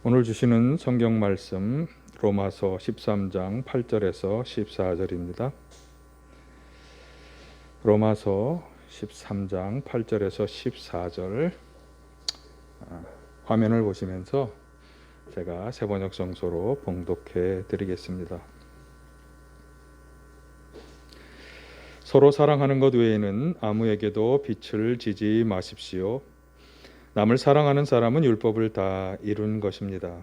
오늘 주시는 성경 말씀 로마서 13장 8절에서 14절입니다. 로마서 13장 8절에서 14절 화면을 보시면서 제가 세번역 성소로 봉독해 드리겠습니다. 서로 사랑하는 것 외에는 아무에게도 빛을 지지 마십시오. 남을 사랑하는 사람은 율법을 다 이룬 것입니다.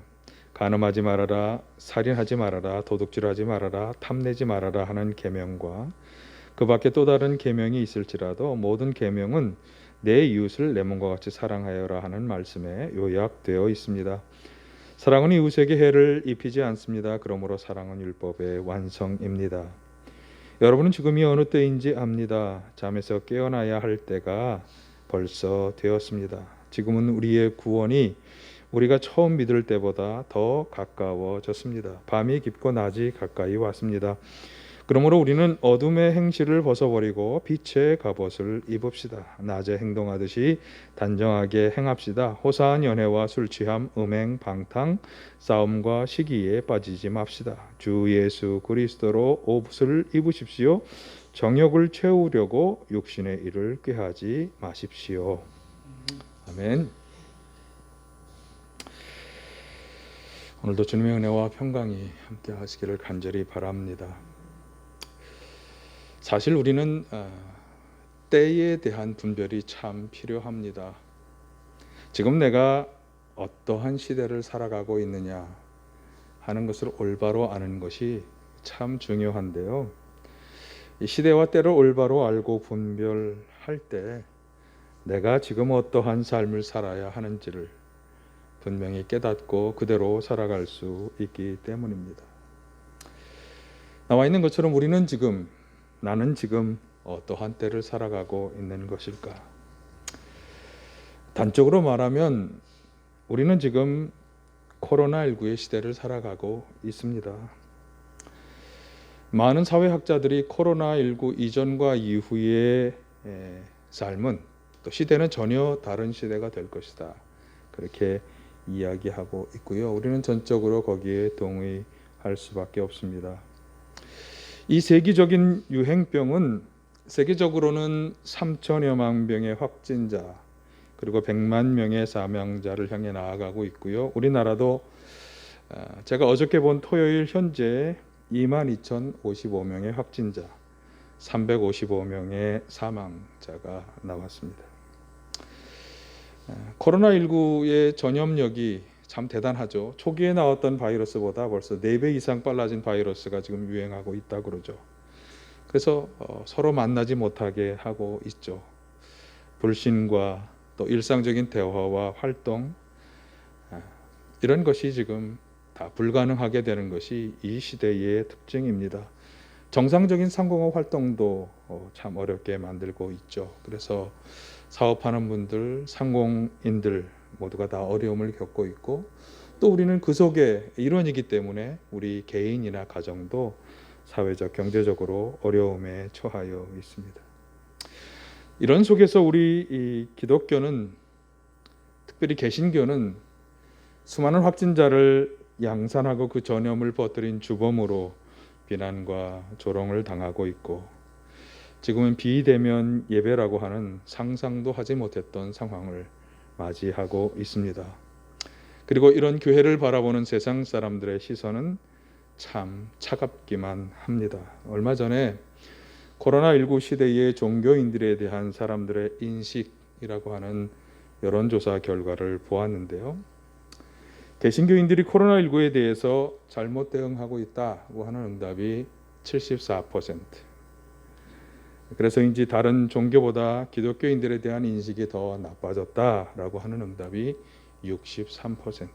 간음하지 말아라, 살인하지 말아라, 도둑질하지 말아라, 탐내지 말아라 하는 계명과 그 밖에 또 다른 계명이 있을지라도 모든 계명은 내 이웃을 내 몸과 같이 사랑하여라 하는 말씀에 요약되어 있습니다. 사랑은 이웃에게 해를 입히지 않습니다. 그러므로 사랑은 율법의 완성입니다. 여러분은 지금이 어느 때인지 압니다. 잠에서 깨어나야 할 때가 벌써 되었습니다. 지금은 우리의 구원이 우리가 처음 믿을 때보다 더 가까워졌습니다. 밤이 깊고 낮이 가까이 왔습니다. 그러므로 우리는 어둠의 행실을 벗어버리고 빛의 갑옷을 입읍시다. 낮에 행동하듯이 단정하게 행합시다. 호사한 연애와 술 취함, 음행, 방탕, 싸움과 시기에 빠지지 맙시다. 주 예수 그리스도로 옷을 입으십시오. 정욕을 채우려고 육신의 일을 꾀하지 마십시오. 아멘. 오늘도 주님의 은혜와 평강이 함께 하시기를 간절히 바랍니다. 사실 우리는 때에 대한 분별이 참 필요합니다. 지금 내가 어떠한 시대를 살아가고 있느냐 하는 것을 올바로 아는 것이 참 중요한데요. 이 시대와 때를 올바로 알고 분별할 때 내가 지금 어떠한 삶을 살아야 하는지를 분명히 깨닫고 그대로 살아갈 수 있기 때문입니다. 나와 있는 것처럼 나는 지금 어떠한 때를 살아가고 있는 것일까? 단적으로 말하면 우리는 지금 코로나19의 시대를 살아가고 있습니다. 많은 사회학자들이 코로나19 이전과 이후의 삶은 또 시대는 전혀 다른 시대가 될 것이다. 그렇게 이야기하고 있고요. 우리는 전적으로 거기에 동의할 수밖에 없습니다. 이 세계적인 유행병은 세계적으로는 3천여만 명의 확진자 그리고 100만 명의 사망자를 향해 나아가고 있고요. 우리나라도 제가 어저께 본 토요일 현재 22,055명의 확진자, 355명의 사망자가 나왔습니다. 코로나19의 전염력이 참 대단하죠. 초기에 나왔던 바이러스보다 벌써 4배 이상 빨라진 바이러스가 지금 유행하고 있다고 그러죠. 그래서 서로 만나지 못하게 하고 있죠. 불신과 또 일상적인 대화와 활동 이런 것이 지금 다 불가능하게 되는 것이 이 시대의 특징입니다. 정상적인 상공업 활동도 참 어렵게 만들고 있죠. 그래서 사업하는 분들, 상공인들 모두가 다 어려움을 겪고 있고 또 우리는 그 속에 일원이기 때문에 우리 개인이나 가정도 사회적, 경제적으로 어려움에 처하여 있습니다. 이런 속에서 우리 이 기독교는 특별히 개신교는 수많은 확진자를 양산하고 그 전염을 퍼뜨린 주범으로 비난과 조롱을 당하고 있고 지금은 비대면 예배라고 하는 상상도 하지 못했던 상황을 맞이하고 있습니다. 그리고 이런 교회를 바라보는 세상 사람들의 시선은 참 차갑기만 합니다. 얼마 전에 코로나19 시대의 종교인들에 대한 사람들의 인식이라고 하는 여론조사 결과를 보았는데요. 개신교인들이 코로나19에 대해서 잘못 대응하고 있다고 하는 응답이 74%. 그래서인지 다른 종교보다 기독교인들에 대한 인식이 더 나빠졌다라고 하는 응답이 63%.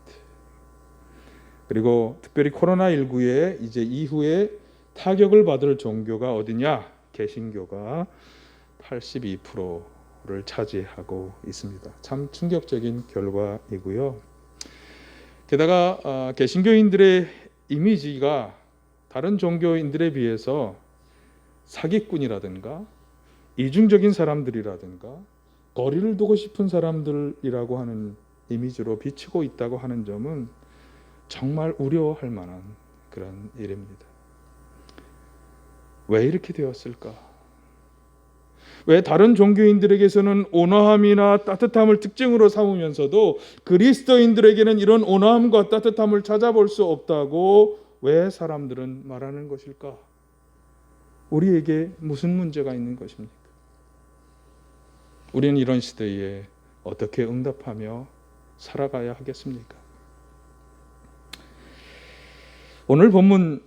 그리고 특별히 코로나19에 이제 이후에 타격을 받을 종교가 어디냐? 개신교가 82%를 차지하고 있습니다. 참 충격적인 결과이고요. 게다가 개신교인들의 이미지가 다른 종교인들에 비해서 사기꾼이라든가 이중적인 사람들이라든가 거리를 두고 싶은 사람들이라고 하는 이미지로 비치고 있다고 하는 점은 정말 우려할 만한 그런 일입니다. 왜 이렇게 되었을까? 왜 다른 종교인들에게서는 온화함이나 따뜻함을 특징으로 삼으면서도 그리스도인들에게는 이런 온화함과 따뜻함을 찾아볼 수 없다고 왜 사람들은 말하는 것일까? 우리에게 무슨 문제가 있는 것입니까? 우리는 이런 시대에 어떻게 응답하며 살아가야 하겠습니까? 오늘 본문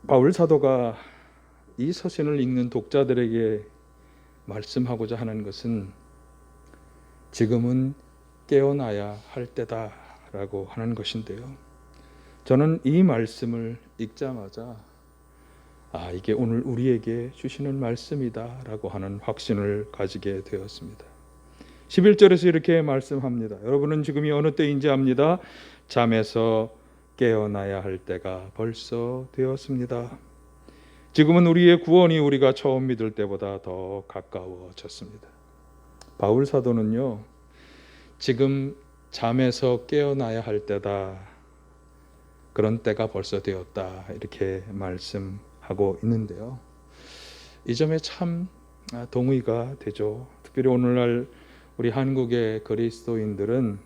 바울 사도가 이 서신을 읽는 독자들에게 말씀하고자 하는 것은 지금은 깨어나야 할 때다라고 하는 것인데요. 저는 이 말씀을 읽자마자 이게 오늘 우리에게 주시는 말씀이다라고 하는 확신을 가지게 되었습니다. 11절에서 이렇게 말씀합니다. 여러분은 지금이 어느 때인지 압니다. 잠에서 깨어나야 할 때가 벌써 되었습니다. 지금은 우리의 구원이 우리가 처음 믿을 때보다 더 가까워졌습니다. 바울 사도는요, 지금 잠에서 깨어나야 할 때다, 그런 때가 벌써 되었다, 이렇게 말씀하고 있는데요. 이 점에 참 동의가 되죠. 특별히 오늘날 우리 한국의 그리스도인들은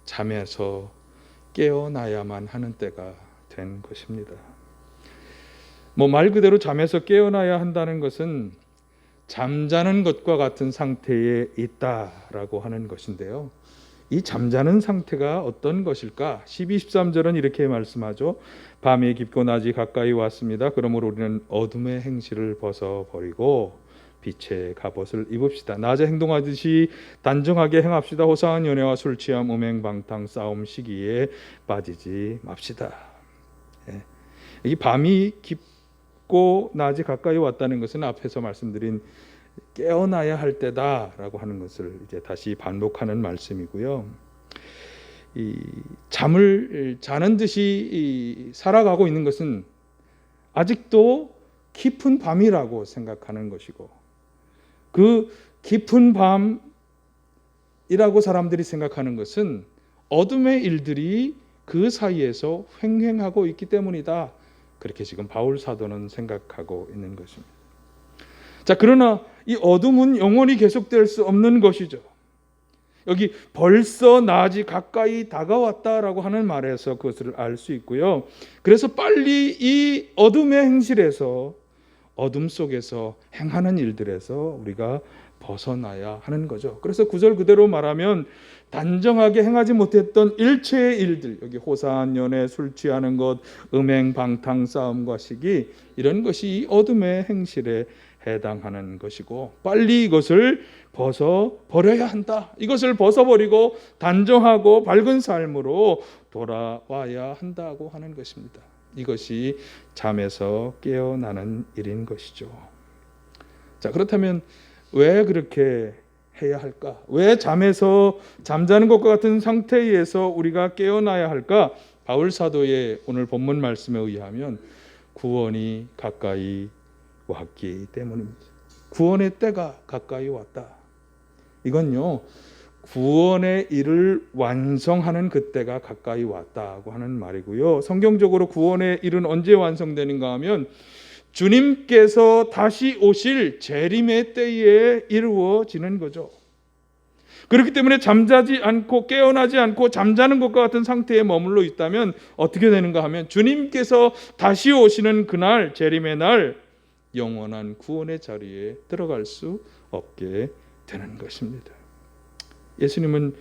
잠에서 깨어나야만 하는 때가 된 것입니다. 말 그대로 잠에서 깨어나야 한다는 것은 잠자는 것과 같은 상태에 있다라고 하는 것인데요. 이 잠자는 상태가 어떤 것일까? 12, 13절은 이렇게 말씀하죠. 밤이 깊고 낮이 가까이 왔습니다. 그러므로 우리는 어둠의 행실을 벗어버리고 빛의 갑옷을 입읍시다. 낮에 행동하듯이 단정하게 행합시다. 호사한 연애와 술 취함, 음행, 방탕, 싸움, 시기에 빠지지 맙시다. 이 밤이 깊고 낮이 가까이 왔다는 것은 앞에서 말씀드린 깨어나야 할 때다라고 하는 것을 이제 다시 반복하는 말씀이고요. 이 잠을 자는 듯이 살아가고 있는 것은 아직도 깊은 밤이라고 생각하는 것이고, 그 깊은 밤이라고 사람들이 생각하는 것은 어둠의 일들이 그 사이에서 횡행하고 있기 때문이다. 그렇게 지금 바울 사도는 생각하고 있는 것입니다. 자, 그러나 이 어둠은 영원히 계속될 수 없는 것이죠. 여기 벌써 낮이 가까이 다가왔다라고 하는 말에서 그것을 알 수 있고요. 그래서 빨리 이 어둠의 행실에서, 어둠 속에서 행하는 일들에서 우리가 벗어나야 하는 거죠. 그래서 구절 그대로 말하면 단정하게 행하지 못했던 일체의 일들, 여기 호사한 연애, 술 취하는 것, 음행, 방탕, 싸움과 시기, 이런 것이 이 어둠의 행실에 해당하는 것이고, 빨리 이것을 벗어버려야 한다. 이것을 벗어버리고 단정하고 밝은 삶으로 돌아와야 한다고 하는 것입니다. 이것이 잠에서 깨어나는 일인 것이죠. 자, 그렇다면 왜 그렇게 해야 할까? 왜 잠에서 잠자는 것과 같은 상태에서 우리가 깨어나야 할까? 바울 사도의 오늘 본문 말씀에 의하면 구원이 가까이 왔기 때문입니다. 구원의 때가 가까이 왔다. 이건요, 구원의 일을 완성하는 그때가 가까이 왔다고 하는 말이고요. 성경적으로 구원의 일은 언제 완성되는가 하면 주님께서 다시 오실 재림의 때에 이루어지는 거죠. 그렇기 때문에 잠자지 않고 깨어나지 않고 잠자는 것과 같은 상태에 머물러 있다면 어떻게 되는가 하면 주님께서 다시 오시는 그날, 재림의 날, 영원한 구원의 자리에 들어갈 수 없게 되는 것입니다. 예수님은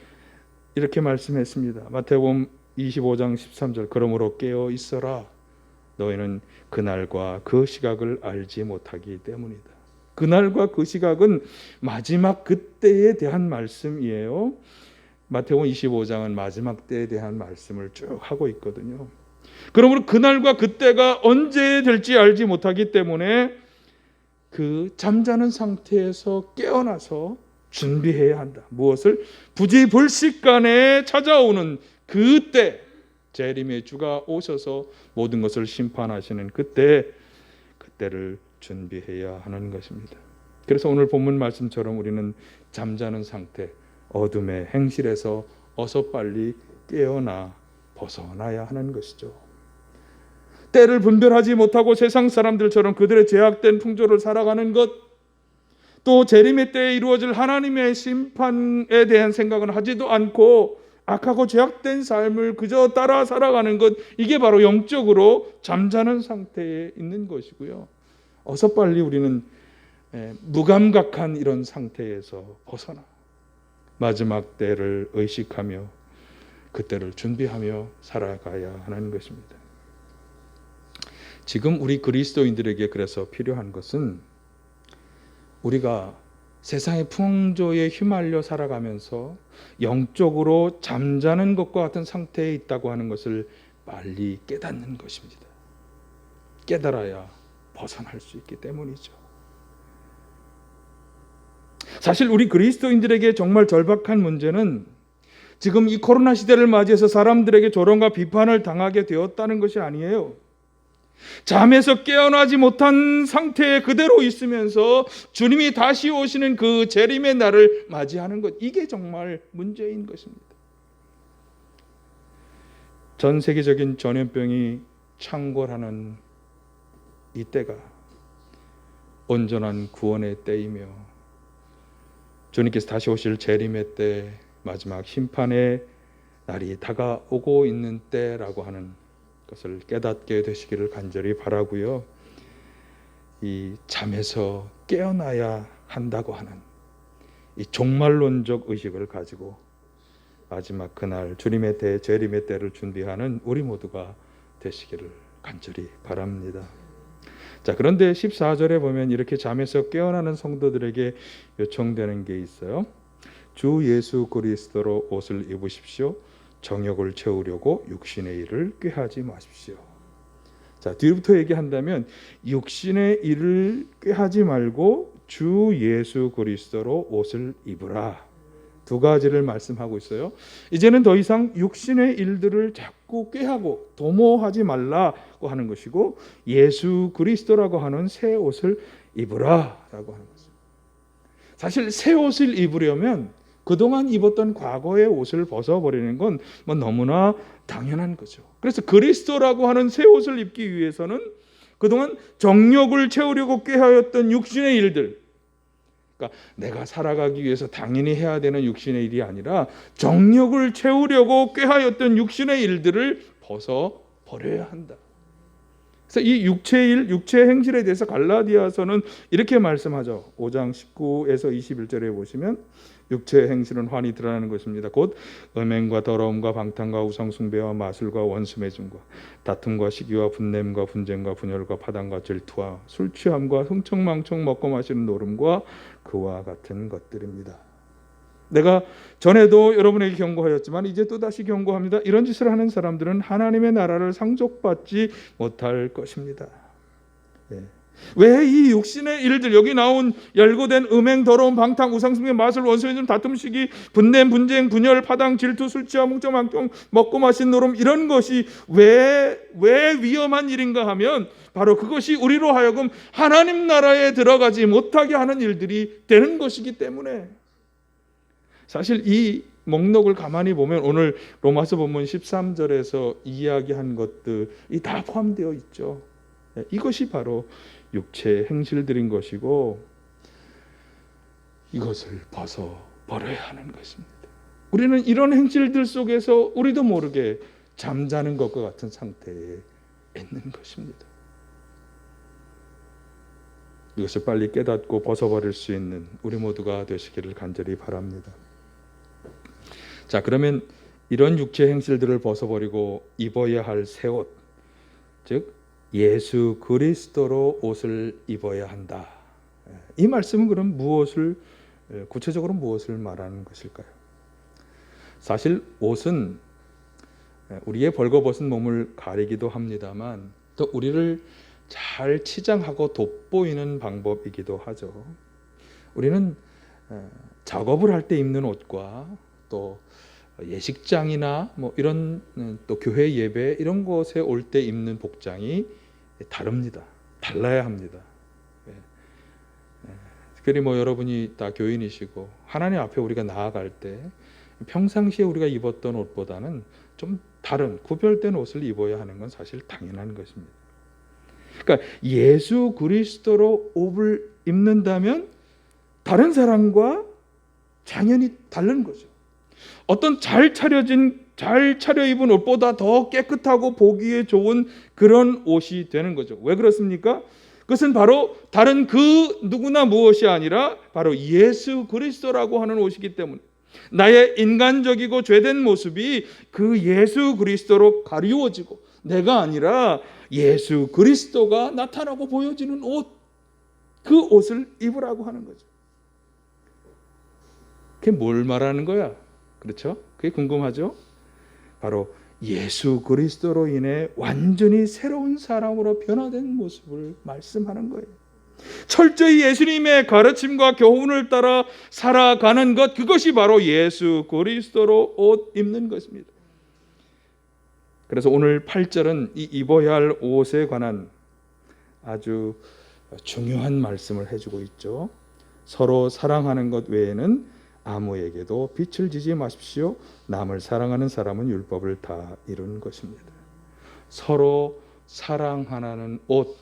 이렇게 말씀했습니다. 마태복음 25장 13절, 그러므로 깨어 있어라. 너희는 그날과 그 시각을 알지 못하기 때문이다. 그날과 그 시각은 마지막 그때에 대한 말씀이에요. 마태복음 25장은 마지막 때에 대한 말씀을 쭉 하고 있거든요. 그러므로 그날과 그때가 언제 될지 알지 못하기 때문에 그 잠자는 상태에서 깨어나서 준비해야 한다. 무엇을? 부지불식간에 찾아오는 그때, 재림의 주가 오셔서 모든 것을 심판하시는 그때를 준비해야 하는 것입니다. 그래서 오늘 본문 말씀처럼 우리는 잠자는 상태, 어둠의 행실에서 어서 빨리 깨어나 벗어나야 하는 것이죠. 때를 분별하지 못하고 세상 사람들처럼 그들의 죄악된 풍조를 살아가는 것, 또 재림의 때에 이루어질 하나님의 심판에 대한 생각은 하지도 않고 악하고 죄악된 삶을 그저 따라 살아가는 것, 이게 바로 영적으로 잠자는 상태에 있는 것이고요. 어서 빨리 우리는 무감각한 이런 상태에서 벗어나 마지막 때를 의식하며 그때를 준비하며 살아가야 하는 것입니다. 지금 우리 그리스도인들에게 그래서 필요한 것은 우리가 세상의 풍조에 휘말려 살아가면서 영적으로 잠자는 것과 같은 상태에 있다고 하는 것을 빨리 깨닫는 것입니다. 깨달아야 벗어날 수 있기 때문이죠. 사실 우리 그리스도인들에게 정말 절박한 문제는 지금 이 코로나 시대를 맞이해서 사람들에게 조롱과 비판을 당하게 되었다는 것이 아니에요. 잠에서 깨어나지 못한 상태에 그대로 있으면서 주님이 다시 오시는 그 재림의 날을 맞이하는 것, 이게 정말 문제인 것입니다. 전 세계적인 전염병이 창궐하는 이때가 온전한 구원의 때이며 주님께서 다시 오실 재림의 때, 마지막 심판의 날이 다가오고 있는 때라고 하는 것을 깨닫게 되시기를 간절히 바라고요. 이 잠에서 깨어나야 한다고 하는 이 종말론적 의식을 가지고 마지막 그날 주님의 때, 재림의 때를 준비하는 우리 모두가 되시기를 간절히 바랍니다. 자, 그런데 14절에 보면 이렇게 잠에서 깨어나는 성도들에게 요청되는 게 있어요. 주 예수 그리스도로 옷을 입으십시오. 정욕을 채우려고 육신의 일을 꾀하지 마십시오. 자, 뒤부터 얘기한다면 육신의 일을 꾀하지 말고 주 예수 그리스도로 옷을 입으라. 두 가지를 말씀하고 있어요. 이제는 더 이상 육신의 일들을 자꾸 꾀하고 도모하지 말라고 하는 것이고 예수 그리스도라고 하는 새 옷을 입으라라고 하는 것입니다. 사실 새 옷을 입으려면 그동안 입었던 과거의 옷을 벗어버리는 건 너무나 당연한 거죠. 그래서 그리스도라고 하는 새 옷을 입기 위해서는 그동안 정욕을 채우려고 꾀하였던 육신의 일들, 그러니까 내가 살아가기 위해서 당연히 해야 되는 육신의 일이 아니라 정욕을 채우려고 꾀하였던 육신의 일들을 벗어버려야 한다. 그래서 이 육체의 일, 육체의 행실에 대해서 갈라디아서는 이렇게 말씀하죠. 5장 19에서 21절에 보시면 육체의 행실은 환히 드러나는 것입니다. 곧 음행과 더러움과 방탕과 우상숭배와 마술과 원수매증과 다툼과 시기와 분냄과 분쟁과 분열과 파당과 질투와 술 취함과 흥청망청 먹고 마시는 노름과 그와 같은 것들입니다. 내가 전에도 여러분에게 경고하였지만 이제 또다시 경고합니다. 이런 짓을 하는 사람들은 하나님의 나라를 상속받지 못할 것입니다. 왜 이 육신의 일들, 여기 나온 열거된 음행, 더러움, 방탕, 우상숭배, 마술, 원수매증, 다툼, 시기, 분냄, 분쟁, 분열, 파당, 질투, 술 취함, 흥청망청, 먹고 마신 노름, 이런 것이 왜 위험한 일인가 하면 바로 그것이 우리로 하여금 하나님 나라에 들어가지 못하게 하는 일들이 되는 것이기 때문에, 사실 이 목록을 가만히 보면 오늘 로마서 본문 13절에서 이야기한 것들이 다 포함되어 있죠. 이것이 바로 육체의 행실들인 것이고 이것을 벗어버려야 하는 것입니다. 우리는 이런 행실들 속에서 우리도 모르게 잠자는 것과 같은 상태에 있는 것입니다. 이것을 빨리 깨닫고 벗어버릴 수 있는 우리 모두가 되시기를 간절히 바랍니다. 자, 그러면 이런 육체 행실들을 벗어버리고 입어야 할 새 옷, 즉 예수 그리스도로 옷을 입어야 한다. 이 말씀은 그럼 구체적으로 무엇을 말하는 것일까요? 사실 옷은 우리의 벌거벗은 몸을 가리기도 합니다만 또 우리를 잘 치장하고 돋보이는 방법이기도 하죠. 우리는 작업을 할 때 입는 옷과 또 예식장이나 이런 또 교회 예배 이런 곳에 올 때 입는 복장이 다릅니다. 달라야 합니다. 특별히 여러분이 다 교인이시고 하나님 앞에 우리가 나아갈 때 평상시에 우리가 입었던 옷보다는 좀 다른 구별된 옷을 입어야 하는 건 사실 당연한 것입니다. 그러니까 예수 그리스도로 옷을 입는다면 다른 사람과 당연히 다른 거죠. 어떤 잘 차려입은 옷보다 더 깨끗하고 보기에 좋은 그런 옷이 되는 거죠. 왜 그렇습니까? 그것은 바로 다른 그 누구나 무엇이 아니라 바로 예수 그리스도라고 하는 옷이기 때문에 나의 인간적이고 죄된 모습이 그 예수 그리스도로 가리워지고 내가 아니라 예수 그리스도가 나타나고 보여지는 옷, 그 옷을 입으라고 하는 거죠. 그게 뭘 말하는 거야? 그렇죠? 그게 궁금하죠? 바로 예수 그리스도로 인해 완전히 새로운 사람으로 변화된 모습을 말씀하는 거예요. 철저히 예수님의 가르침과 교훈을 따라 살아가는 것, 그것이 바로 예수 그리스도로 옷 입는 것입니다. 그래서 오늘 8절은 이 입어야 할 옷에 관한 아주 중요한 말씀을 해주고 있죠. 서로 사랑하는 것 외에는 아무에게도 빛을 지지 마십시오. 남을 사랑하는 사람은 율법을 다 이룬 것입니다. 서로 사랑하는 옷,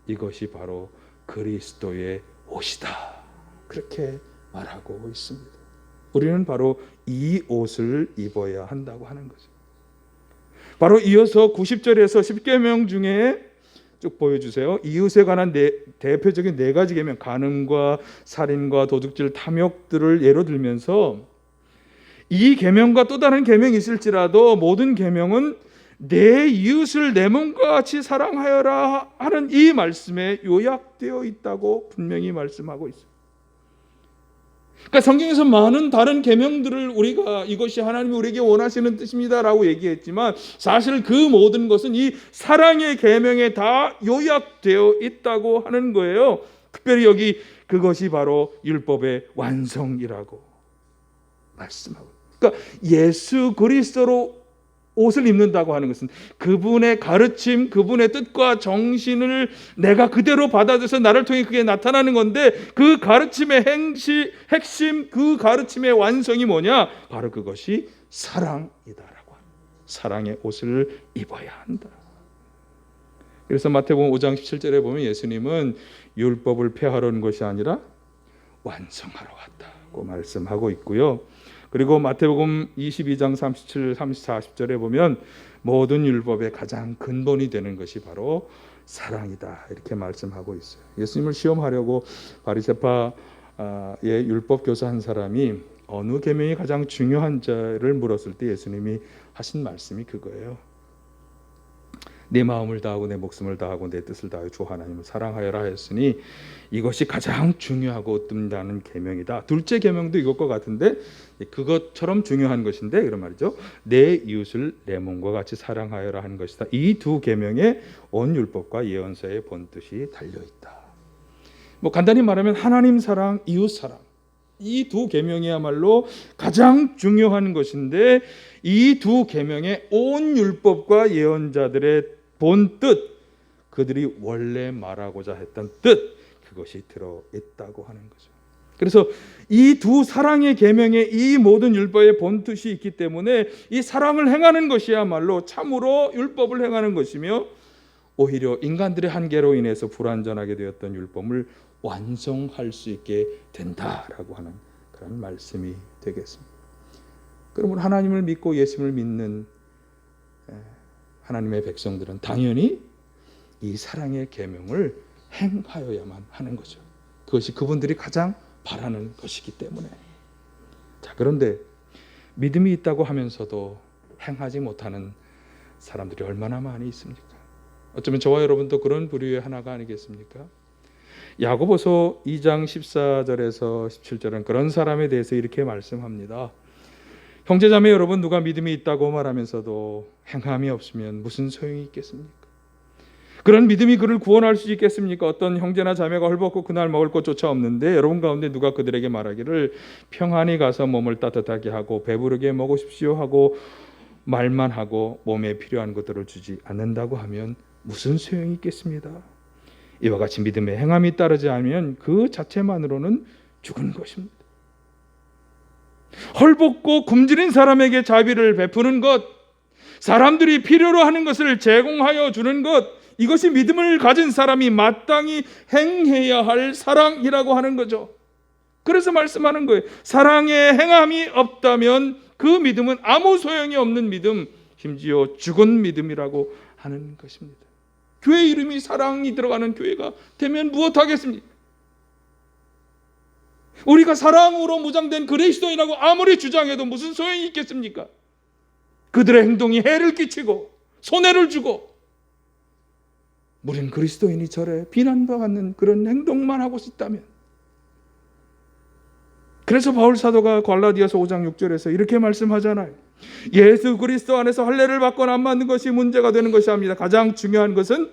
이것이 바로 그리스도의 옷이다. 그렇게 말하고 있습니다. 우리는 바로 이 옷을 입어야 한다고 하는 거죠. 바로 이어서 90절에서 10계명 중에 쭉 보여주세요. 이웃에 관한 대표적인 4가지 계명, 간음과 살인과 도둑질, 탐욕들을 예로 들면서 이 계명과 또 다른 계명이 있을지라도 모든 계명은 내 이웃을 내 몸과 같이 사랑하여라 하는 이 말씀에 요약되어 있다고 분명히 말씀하고 있습니다. 그러니까 성경에서 많은 다른 계명들을 우리가 이것이 하나님이 우리에게 원하시는 뜻입니다라고 얘기했지만 사실 그 모든 것은 이 사랑의 계명에 다 요약되어 있다고 하는 거예요. 특별히 여기 그것이 바로 율법의 완성이라고 말씀하고, 그러니까 예수 그리스도로 옷을 입는다고 하는 것은 그분의 가르침, 그분의 뜻과 정신을 내가 그대로 받아들여서 나를 통해 그게 나타나는 건데, 그 가르침의 핵심, 그 가르침의 완성이 뭐냐? 바로 그것이 사랑이다라고 합니다. 사랑의 옷을 입어야 한다. 그래서 마태복음 5장 17절에 보면 예수님은 율법을 폐하려는 것이 아니라 완성하러 왔다고 말씀하고 있고요. 그리고 마태복음 22장 37, 34, 40절에 보면 모든 율법의 가장 근본이 되는 것이 바로 사랑이다 이렇게 말씀하고 있어요. 예수님을 시험하려고 바리새파의 율법 교사한 사람이 어느 계명이 가장 중요한지를 물었을 때 예수님이 하신 말씀이 그거예요. 내 마음을 다하고 내 목숨을 다하고 내 뜻을 다하여 주 하나님을 사랑하여라 했으니 이것이 가장 중요하고 뜸다는 계명이다. 둘째 계명도 이것과 같은데 그것처럼 중요한 것인데 그런 말이죠. 내 이웃을 내 몸과 같이 사랑하여라 하는 것이다. 이 두 계명에 온 율법과 예언서의 본뜻이 달려 있다. 간단히 말하면 하나님 사랑, 이웃 사랑, 이 두 계명이야말로 가장 중요한 것인데 이 두 계명에 온 율법과 예언자들의 본 뜻, 그들이 원래 말하고자 했던 뜻, 그것이 들어있다고 하는 거죠. 그래서 이 두 사랑의 계명에 이 모든 율법의 본 뜻이 있기 때문에 이 사랑을 행하는 것이야말로 참으로 율법을 행하는 것이며 오히려 인간들의 한계로 인해서 불완전하게 되었던 율법을 완성할 수 있게 된다라고 하는 그런 말씀이 되겠습니다. 그러면 하나님을 믿고 예수님을 믿는 하나님의 백성들은 당연히 이 사랑의 계명을 행하여야만 하는 거죠. 그것이 그분들이 가장 바라는 것이기 때문에. 자, 그런데 믿음이 있다고 하면서도 행하지 못하는 사람들이 얼마나 많이 있습니까? 어쩌면 저와 여러분도 그런 부류의 하나가 아니겠습니까? 야고보서 2장 14절에서 17절은 그런 사람에 대해서 이렇게 말씀합니다. 형제자매 여러분, 누가 믿음이 있다고 말하면서도 행함이 없으면 무슨 소용이 있겠습니까? 그런 믿음이 그를 구원할 수 있겠습니까? 어떤 형제나 자매가 헐벗고 그날 먹을 것조차 없는데 여러분 가운데 누가 그들에게 말하기를 평안히 가서 몸을 따뜻하게 하고 배부르게 먹으십시오 하고 말만 하고 몸에 필요한 것들을 주지 않는다고 하면 무슨 소용이 있겠습니다. 이와 같이 믿음에 행함이 따르지 않으면 그 자체만으로는 죽은 것입니다. 헐벗고 굶주린 사람에게 자비를 베푸는 것, 사람들이 필요로 하는 것을 제공하여 주는 것, 이것이 믿음을 가진 사람이 마땅히 행해야 할 사랑이라고 하는 거죠. 그래서 말씀하는 거예요. 사랑의 행함이 없다면 그 믿음은 아무 소용이 없는 믿음, 심지어 죽은 믿음이라고 하는 것입니다. 교회 이름이 사랑이 들어가는 교회가 되면 무엇하겠습니까? 우리가 사랑으로 무장된 그리스도인이라고 아무리 주장해도 무슨 소용이 있겠습니까? 그들의 행동이 해를 끼치고 손해를 주고, 우린 그리스도인이 저래 비난받는 그런 행동만 하고 있다면. 그래서 바울 사도가 갈라디아서 5장 6절에서 이렇게 말씀하잖아요. 예수 그리스도 안에서 할례를 받거나 안 받는 것이 문제가 되는 것이 아닙니다. 가장 중요한 것은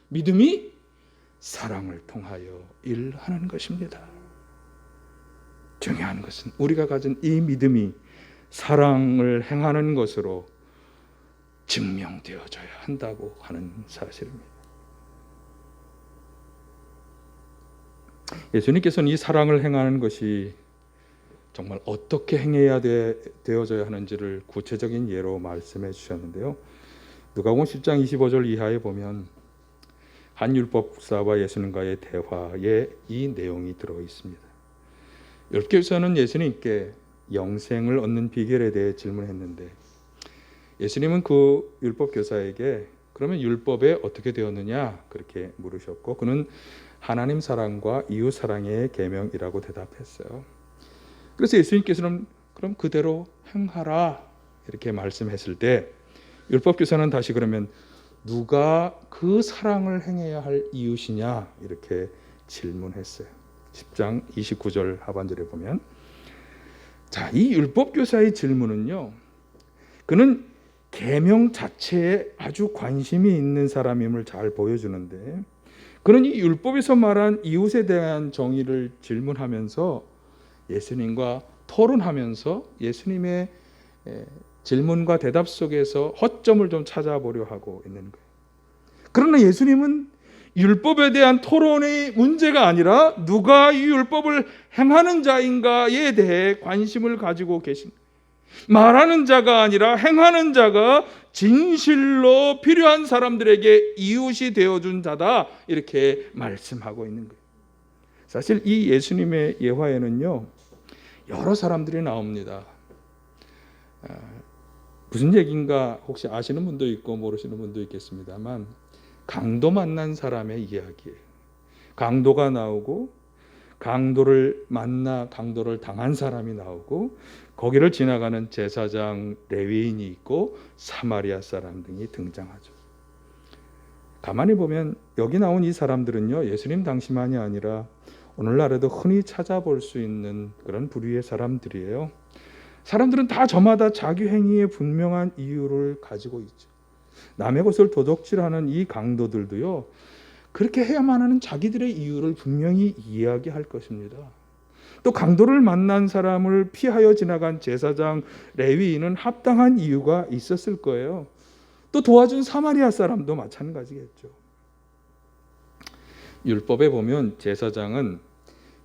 믿음이 사랑을 통하여 일하는 것입니다. 중요한 것은 우리가 가진 이 믿음이 사랑을 행하는 것으로 증명되어져야 한다고 하는 사실입니다. 예수님께서는 이 사랑을 행하는 것이 정말 어떻게 행해야 되어져야 하는지를 구체적인 예로 말씀해 주셨는데요. 누가복음 10장 25절 이하에 보면 한 율법사와 예수님과의 대화에 이 내용이 들어 있습니다. 율법교사는 예수님께 영생을 얻는 비결에 대해 질문했는데, 예수님은 그 율법교사에게 그러면 율법에 어떻게 되었느냐 그렇게 물으셨고, 그는 하나님 사랑과 이웃 사랑의 계명이라고 대답했어요. 그래서 예수님께서는 그럼 그대로 행하라 이렇게 말씀했을 때, 율법교사는 다시 그러면 누가 그 사랑을 행해야 할 이웃이냐 이렇게 질문했어요. 10장 29절 하반절에 보면, 자, 이 율법교사의 질문은요, 그는 계명 자체에 아주 관심이 있는 사람임을 잘 보여주는데, 그는 이 율법에서 말한 이웃에 대한 정의를 질문하면서 예수님과 토론하면서 예수님의 질문과 대답 속에서 허점을 좀 찾아보려 하고 있는 거예요. 그러나 예수님은 율법에 대한 토론의 문제가 아니라 누가 이 율법을 행하는 자인가에 대해 관심을 가지고 계신, 말하는 자가 아니라 행하는 자가 진실로 필요한 사람들에게 이웃이 되어준 자다 이렇게 말씀하고 있는 거예요. 사실 이 예수님의 예화에는요 여러 사람들이 나옵니다. 무슨 얘기인가 혹시 아시는 분도 있고 모르시는 분도 있겠습니다만, 강도 만난 사람의 이야기예요. 강도가 나오고 강도를 만나 강도를 당한 사람이 나오고, 거기를 지나가는 제사장, 레위인이 있고 사마리아 사람 등이 등장하죠. 가만히 보면 여기 나온 이 사람들은요 예수님 당시만이 아니라 오늘날에도 흔히 찾아볼 수 있는 그런 부류의 사람들이에요. 사람들은 다 저마다 자기 행위에 분명한 이유를 가지고 있죠. 남의 것을 도둑질하는 이 강도들도요 그렇게 해야만 하는 자기들의 이유를 분명히 이야기할 것입니다. 또 강도를 만난 사람을 피하여 지나간 제사장, 레위인은 합당한 이유가 있었을 거예요. 또 도와준 사마리아 사람도 마찬가지겠죠. 율법에 보면 제사장은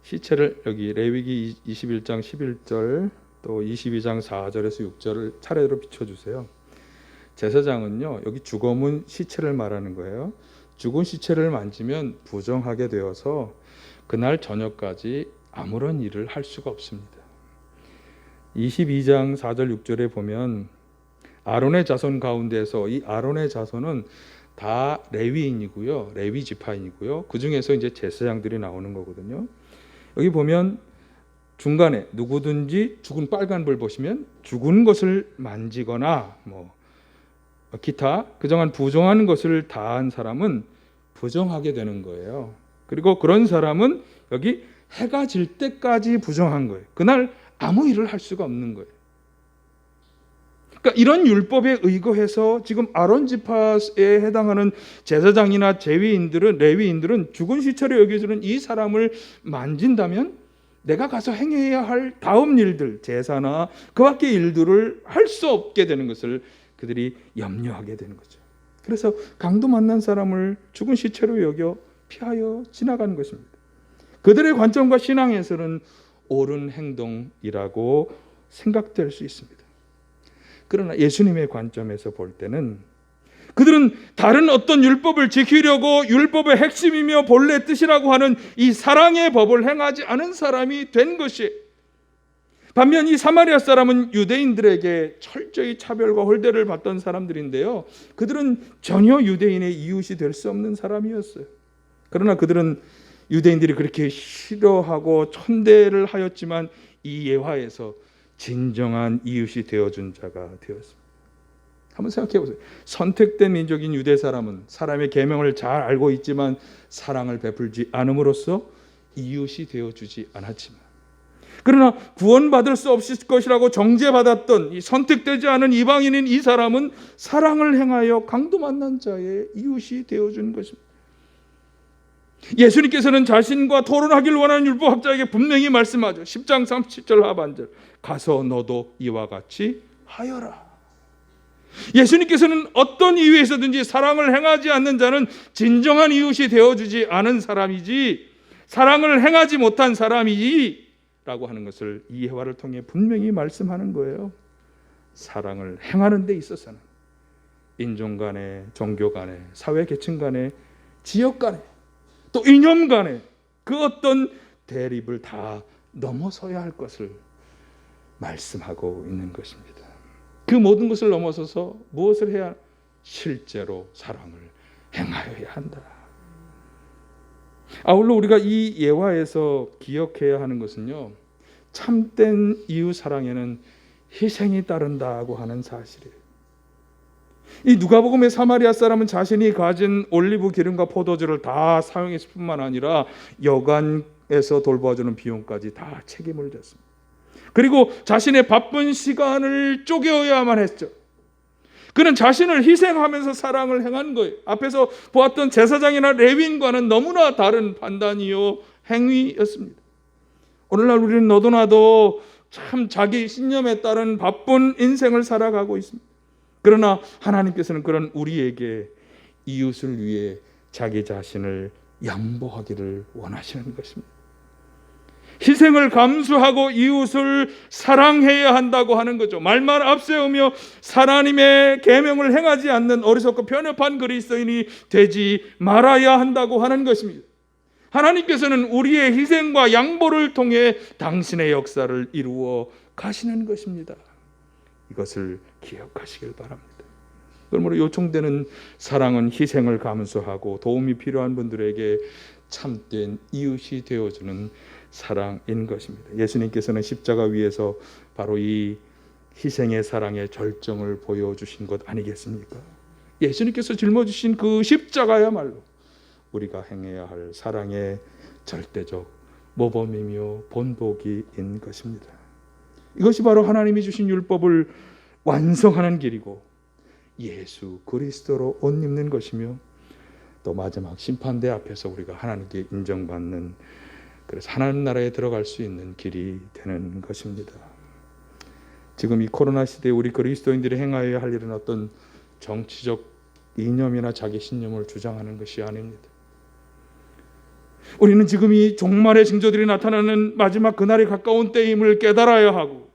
시체를, 여기 레위기 21장 11절 또 22장 4절에서 6절을 차례로 비춰주세요. 제사장은요 여기 죽어문 시체를 말하는 거예요. 죽은 시체를 만지면 부정하게 되어서 그날 저녁까지 아무런 일을 할 수가 없습니다. 22장 4절 6절에 보면 아론의 자손 가운데서, 이 아론의 자손은 다 레위인이고요, 레위 지파인이고요, 그 중에서 이제 제사장들이 나오는 거거든요. 여기 보면 중간에 누구든지 죽은 빨간불 보시면 죽은 것을 만지거나 기타 그정한 부정한 것을 다한 사람은 부정하게 되는 거예요. 그리고 그런 사람은 여기 해가 질 때까지 부정한 거예요. 그날 아무 일을 할 수가 없는 거예요. 그러니까 이런 율법에 의거해서 지금 아론 지파에 해당하는 제사장이나 레위인들은 죽은 시체로 여겨지는 이 사람을 만진다면 내가 가서 행해야 할 다음 일들, 제사나 그 밖의 일들을 할 수 없게 되는 것을 그들이 염려하게 되는 거죠. 그래서 강도 만난 사람을 죽은 시체로 여겨 피하여 지나가는 것입니다. 그들의 관점과 신앙에서는 옳은 행동이라고 생각될 수 있습니다. 그러나 예수님의 관점에서 볼 때는 그들은 다른 어떤 율법을 지키려고 율법의 핵심이며 본래 뜻이라고 하는 이 사랑의 법을 행하지 않은 사람이 된 것이에요. 반면 이 사마리아 사람은 유대인들에게 철저히 차별과 홀대를 받던 사람들인데요, 그들은 전혀 유대인의 이웃이 될 수 없는 사람이었어요. 그러나 그들은 유대인들이 그렇게 싫어하고 천대를 하였지만 이 예화에서 진정한 이웃이 되어준 자가 되었습니다. 한번 생각해 보세요. 선택된 민족인 유대 사람은 사람의 계명을 잘 알고 있지만 사랑을 베풀지 않음으로써 이웃이 되어주지 않았지만, 그러나 구원받을 수 없을 것이라고 정죄받았던 이 선택되지 않은 이방인인 이 사람은 사랑을 행하여 강도 만난 자의 이웃이 되어준 것입니다. 예수님께서는 자신과 토론하기를 원하는 율법학자에게 분명히 말씀하죠. 10장 37절 하반절, 가서 너도 이와 같이 하여라. 예수님께서는 어떤 이유에서든지 사랑을 행하지 않는 자는 진정한 이웃이 되어주지 않은 사람이지, 사랑을 행하지 못한 사람이지 라고 하는 것을 이 예화를 통해 분명히 말씀하는 거예요. 사랑을 행하는 데 있어서는 인종 간에, 종교 간에, 사회 계층 간에, 지역 간에, 또 이념 간에 그 어떤 대립을 다 넘어서야 할 것을 말씀하고 있는 것입니다. 그 모든 것을 넘어서서 무엇을 해야? 실제로 사랑을 행하여야 한다. 아울러 우리가 이 예화에서 기억해야 하는 것은요, 참된 이웃 사랑에는 희생이 따른다고 하는 사실이에요. 이 누가복음의 사마리아 사람은 자신이 가진 올리브 기름과 포도주를 다 사용했을 뿐만 아니라 여관에서 돌봐주는 비용까지 다 책임을 졌습니다. 그리고 자신의 바쁜 시간을 쪼개어야만 했죠. 그는 자신을 희생하면서 사랑을 행한 거예요. 앞에서 보았던 제사장이나 레위인과는 너무나 다른 판단이요 행위였습니다. 오늘날 우리는 너도 나도 참 자기 신념에 따른 바쁜 인생을 살아가고 있습니다. 그러나 하나님께서는 그런 우리에게 이웃을 위해 자기 자신을 양보하기를 원하시는 것입니다. 희생을 감수하고 이웃을 사랑해야 한다고 하는 거죠. 말만 앞세우며 하나님의 계명을 행하지 않는 어리석고 편협한 그리스도인이 되지 말아야 한다고 하는 것입니다. 하나님께서는 우리의 희생과 양보를 통해 당신의 역사를 이루어 가시는 것입니다. 이것을 기억하시길 바랍니다. 그러므로 요청되는 사랑은 희생을 감수하고 도움이 필요한 분들에게 참된 이웃이 되어주는 사랑인 것입니다. 예수님께서는 십자가 위에서 바로 이 희생의 사랑의 절정을 보여주신 것 아니겠습니까? 예수님께서 짊어지신 그 십자가야말로 우리가 행해야 할 사랑의 절대적 모범이며 본보기인 것입니다. 이것이 바로 하나님이 주신 율법을 완성하는 길이고 예수 그리스도로 옷 입는 것이며 또 마지막 심판대 앞에서 우리가 하나님께 인정받는, 그래서 하나님 나라에 들어갈 수 있는 길이 되는 것입니다. 지금 이 코로나 시대에 우리 그리스도인들이 행하여야 할 일은 어떤 정치적 이념이나 자기 신념을 주장하는 것이 아닙니다. 우리는 지금 이 종말의 징조들이 나타나는 마지막 그날이 가까운 때임을 깨달아야 하고,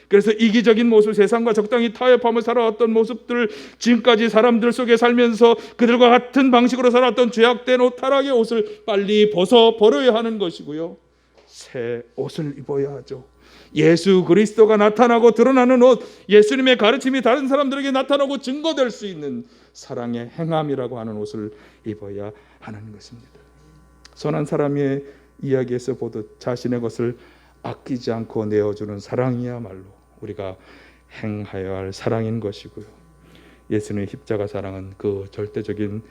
그래서 이기적인 모습, 세상과 적당히 타협하며 살아왔던 모습들, 지금까지 사람들 속에 살면서 그들과 같은 방식으로 살았던 죄악된 옷, 타락의 옷을 빨리 벗어버려야 하는 것이고요, 새 옷을 입어야 하죠. 예수 그리스도가 나타나고 드러나는 옷, 예수님의 가르침이 다른 사람들에게 나타나고 증거될 수 있는 사랑의 행함이라고 하는 옷을 입어야 하는 것입니다. 선한 사람의 이야기에서 보듯 자신의 것을 아끼지 않고 내어주는 사랑이야말로 우리가 행하여야 할 사랑인 것이고요, 예수님의 십자가 사랑은 그 절대적인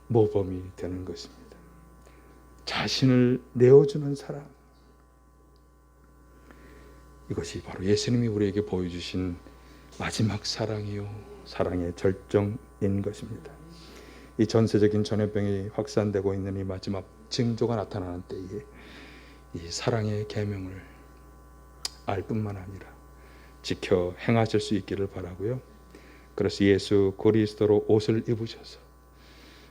모범이 되는 것입니다. 자신을 내어주는 사랑, 이것이 바로 예수님이 우리에게 보여주신 마지막 사랑이요 사랑의 절정인 것입니다. 이 전세적인 전염병이 확산되고 있는 이 마지막 징조가 나타나는 때에 이 사랑의 계명을 알 뿐만 아니라 지켜 행하실 수 있기를 바라고요. 그래서 예수 그리스도로 옷을 입으셔서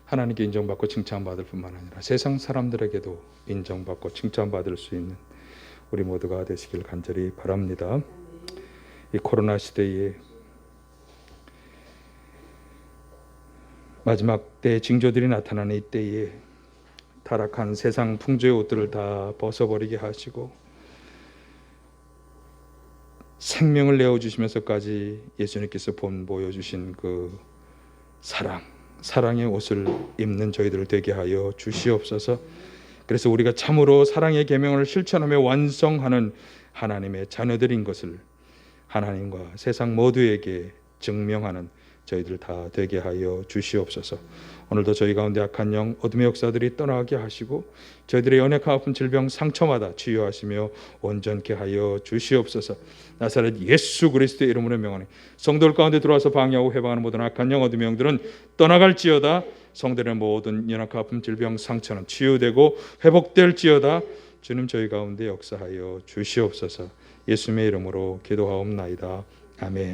하나님께 인정받고 칭찬받을 뿐만 아니라 세상 사람들에게도 인정받고 칭찬받을 수 있는 우리 모두가 되시길 간절히 바랍니다. 이 코로나 시대에 마지막 때의 징조들이 나타나는 이때에 타락한 세상 풍조의 옷들을 다 벗어버리게 하시고 생명을 내어주시면서까지 예수님께서 보여주신 그 사랑의 옷을 입는 저희들 되게 하여 주시옵소서. 그래서 우리가 참으로 사랑의 계명을 실천하며 완성하는 하나님의 자녀들인 것을 하나님과 세상 모두에게 증명하는 저희들 다 되게 하여 주시옵소서. 오늘도 저희 가운데 악한 영, 어둠의 역사들이 떠나게 하시고 저희들의 연약한 아픈 질병 상처마다 치유하시며 온전케 하여 주시옵소서. 나사렛 예수 그리스도의 이름으로 명하니 성도들 가운데 들어와서 방해하고 해방하는 모든 악한 영, 어둠의 영들은 떠나갈지어다. 성도들의 모든 연약한 아픈 질병 상처는 치유되고 회복될지어다. 주님 저희 가운데 역사하여 주시옵소서. 예수님의 이름으로 기도하옵나이다. 아멘.